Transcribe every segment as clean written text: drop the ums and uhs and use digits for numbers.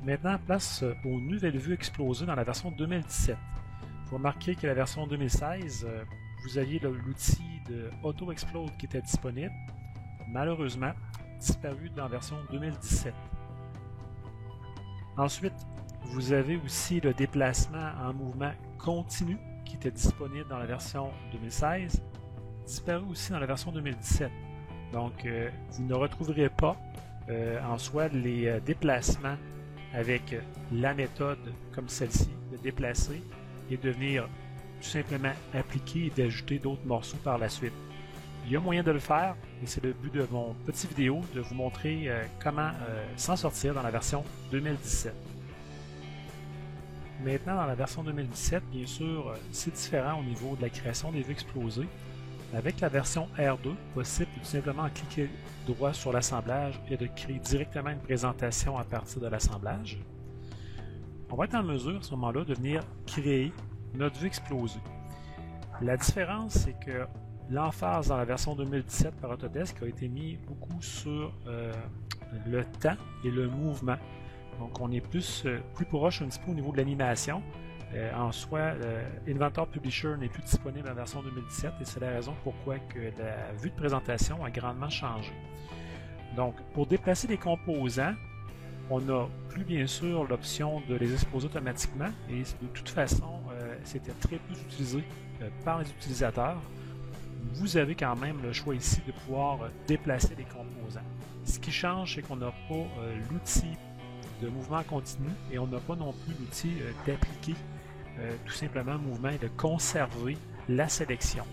Maintenant, place aux nouvelles vues explosées dans la version 2017. Vous remarquez que la version 2016, vous aviez l'outil de Auto Explode qui était disponible. Malheureusement, disparu dans la version 2017. Ensuite, vous avez aussi le déplacement en mouvement continu qui était disponible dans la version 2016, disparu aussi dans la version 2017. Donc, vous ne retrouverez pas en soi les déplacements avec la méthode comme celle-ci, de déplacer et de venir tout simplement appliquer et d'ajouter d'autres morceaux par la suite. Il y a moyen de le faire, et c'est le but de mon petit vidéo, de vous montrer comment s'en sortir dans la version 2017. Maintenant, dans la version 2017, bien sûr, c'est différent au niveau de la création des vues explosées. Avec la version R2, possible de tout simplement cliquer droit sur l'assemblage et de créer directement une présentation à partir de l'assemblage. On va être en mesure, à ce moment-là, de venir créer notre vue explosée. La différence, c'est que l'emphase dans la version 2017 par Autodesk a été mis beaucoup sur le temps et le mouvement. Donc on est plus proche un petit peu au niveau de l'animation. En soi, Inventor Publisher n'est plus disponible en version 2017 et c'est la raison pourquoi que la vue de présentation a grandement changé. Donc pour déplacer les composants, on n'a plus bien sûr l'option de les exposer automatiquement et de toute façon, c'était très peu utilisé par les utilisateurs. Vous avez quand même le choix ici de pouvoir déplacer les composants. Ce qui change, c'est qu'on n'a pas l'outil de mouvement continu et on n'a pas non plus l'outil d'appliquer tout simplement mouvement et de conserver la sélection.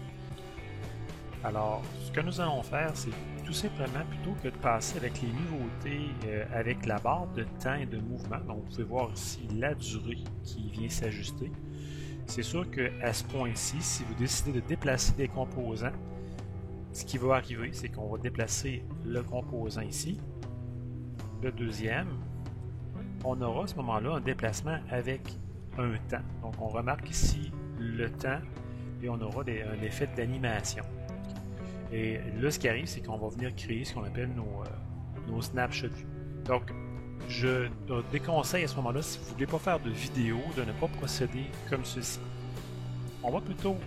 Alors, ce que nous allons faire, c'est tout simplement, plutôt que de passer avec les nouveautés avec la barre de temps et de mouvement, donc vous pouvez voir ici la durée qui vient s'ajuster. C'est sûr qu'à ce point-ci, si vous décidez de déplacer des composants, ce qui va arriver, c'est qu'on va déplacer le composant ici, le deuxième, on aura à ce moment-là un déplacement avec un temps. Donc on remarque ici le temps et on aura un effet d'animation. Et là, ce qui arrive, c'est qu'on va venir créer ce qu'on appelle nos snapshots. Donc, je déconseille à ce moment-là, si vous ne voulez pas faire de vidéo, de ne pas procéder comme ceci. On va plutôt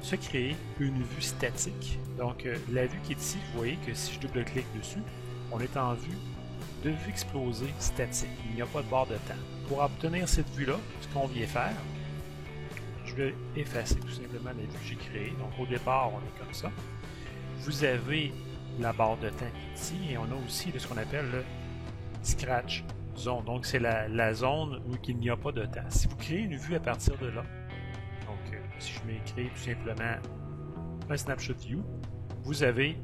se créer une vue statique. Donc, la vue qui est ici, vous voyez que si je double-clique dessus, on est en vue de vue explosée statique. Il n'y a pas de barre de temps. Pour obtenir cette vue-là, ce qu'on vient faire, je vais effacer tout simplement la vue que j'ai créée. Donc au départ, on est comme ça. Vous avez la barre de temps ici et on a aussi ce qu'on appelle le scratch zone. Donc c'est la zone où il n'y a pas de temps. Si vous créez une vue à partir de là, donc si je m'écris tout simplement un snapshot view, vous avez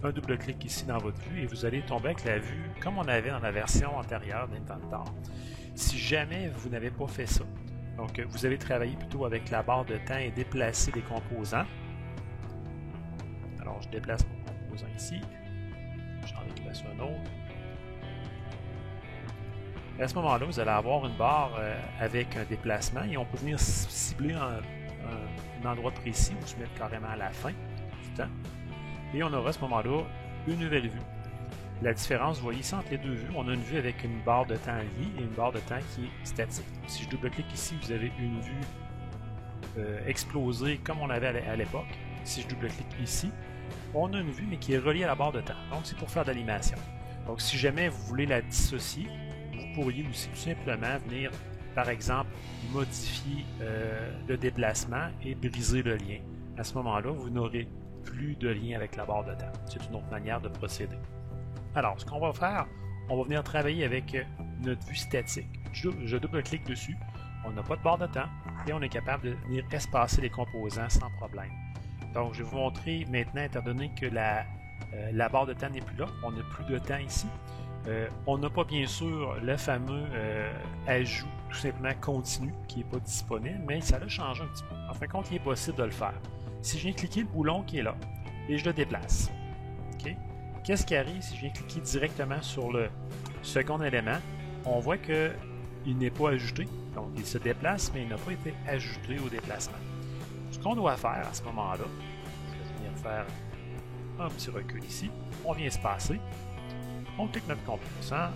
un double-clic ici dans votre vue et vous allez tomber avec la vue comme on avait dans la version antérieure d'Inventor. Si jamais vous n'avez pas fait ça, donc vous allez travailler plutôt avec la barre de temps et déplacer les composants. Alors je déplace mon composant ici, j'en déplace un autre. Et à ce moment-là, vous allez avoir une barre avec un déplacement et on peut venir cibler un endroit précis ou se mettre carrément à la fin du temps. Et on aura à ce moment-là une nouvelle vue. La différence, vous voyez ici, entre les deux vues, on a une vue avec une barre de temps vie et une barre de temps qui est statique. Si je double-clique ici, vous avez une vue explosée comme on avait à l'époque. Si je double-clique ici, on a une vue mais qui est reliée à la barre de temps. Donc c'est pour faire de l'animation. Donc si jamais vous voulez la dissocier, vous pourriez aussi tout simplement venir, par exemple, modifier le déplacement et briser le lien. À ce moment-là, vous n'aurez plus de lien avec la barre de temps. C'est une autre manière de procéder. Alors, ce qu'on va faire, on va venir travailler avec notre vue statique. Je double-clique dessus, on n'a pas de barre de temps et on est capable de venir espacer les composants sans problème. Donc, je vais vous montrer maintenant, étant donné que la barre de temps n'est plus là, on n'a plus de temps ici. On n'a pas bien sûr le fameux ajout tout simplement continu qui n'est pas disponible, mais ça a changé un petit peu. En fin de compte, il est possible de le faire. Si je viens cliquer le boulon qui est là et je le déplace, okay? Qu'est-ce qui arrive si je viens cliquer directement sur le second élément? On voit qu'il n'est pas ajouté, donc il se déplace, mais il n'a pas été ajouté au déplacement. Ce qu'on doit faire à ce moment-là, je vais venir faire un petit recul ici, on vient se passer, on clique notre composant,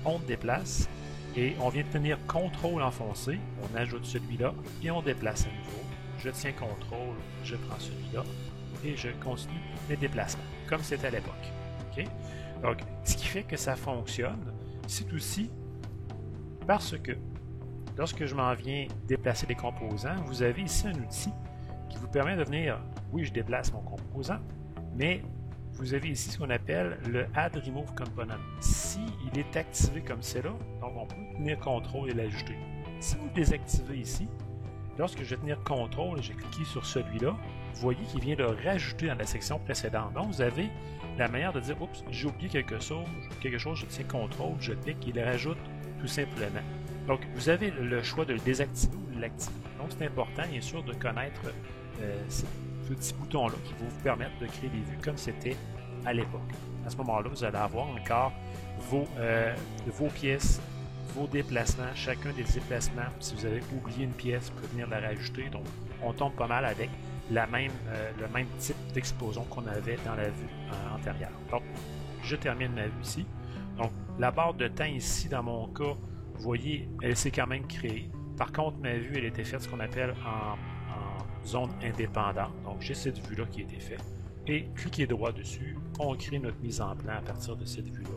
on déplace et on vient de tenir CTRL enfoncé, on ajoute celui-là et on déplace à nouveau. Je tiens CTRL, je prends celui-là et je continue mes déplacements, comme c'était à l'époque. Okay? Donc, ce qui fait que ça fonctionne, c'est aussi parce que lorsque je m'en viens déplacer les composants, vous avez ici un outil qui vous permet de venir, oui, je déplace mon composant, mais vous avez ici ce qu'on appelle le Add Remove Component. Si il est activé comme c'est là, donc on peut tenir CTRL et l'ajouter. Si vous le désactivez ici, lorsque je vais tenir CTRL et j'ai cliqué sur celui-là, vous voyez qu'il vient de rajouter dans la section précédente. Donc vous avez la manière de dire, oups, j'ai oublié quelque chose, je tiens CTRL, je clique, il le rajoute tout simplement. Donc vous avez le choix de le désactiver ou de l'activer. Donc c'est important, bien sûr, de connaître ce petit bouton-là qui va vous permettre de créer des vues comme c'était à l'époque. À ce moment-là, vous allez avoir encore vos pièces, vos déplacements, chacun des déplacements. Si vous avez oublié une pièce, vous pouvez venir la rajouter. Donc, on tombe pas mal avec le même type d'explosion qu'on avait dans la vue antérieure. Donc, je termine ma vue ici. Donc, la barre de temps ici, dans mon cas, vous voyez, elle s'est quand même créée. Par contre, ma vue, elle était faite ce qu'on appelle en zone indépendante. Donc, j'ai cette vue-là qui a été faite. Et cliquez droit dessus, on crée notre mise en plan à partir de cette vue-là.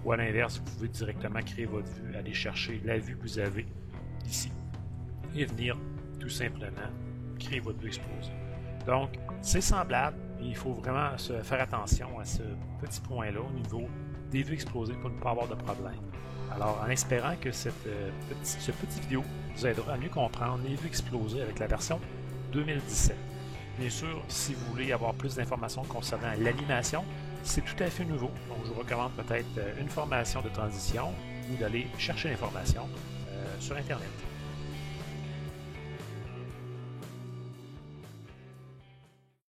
Ou à l'inverse, vous pouvez directement créer votre vue, aller chercher la vue que vous avez ici et venir tout simplement créer votre vue explosée. Donc, c'est semblable, mais il faut vraiment faire attention à ce petit point-là au niveau des vues explosées pour ne pas avoir de problème. Alors, en espérant que ce petit vidéo vous aidera à mieux comprendre les vues explosées avec la version 2017. Bien sûr, si vous voulez avoir plus d'informations concernant l'animation, c'est tout à fait nouveau. Donc, je vous recommande peut-être une formation de transition ou d'aller chercher l'information sur Internet.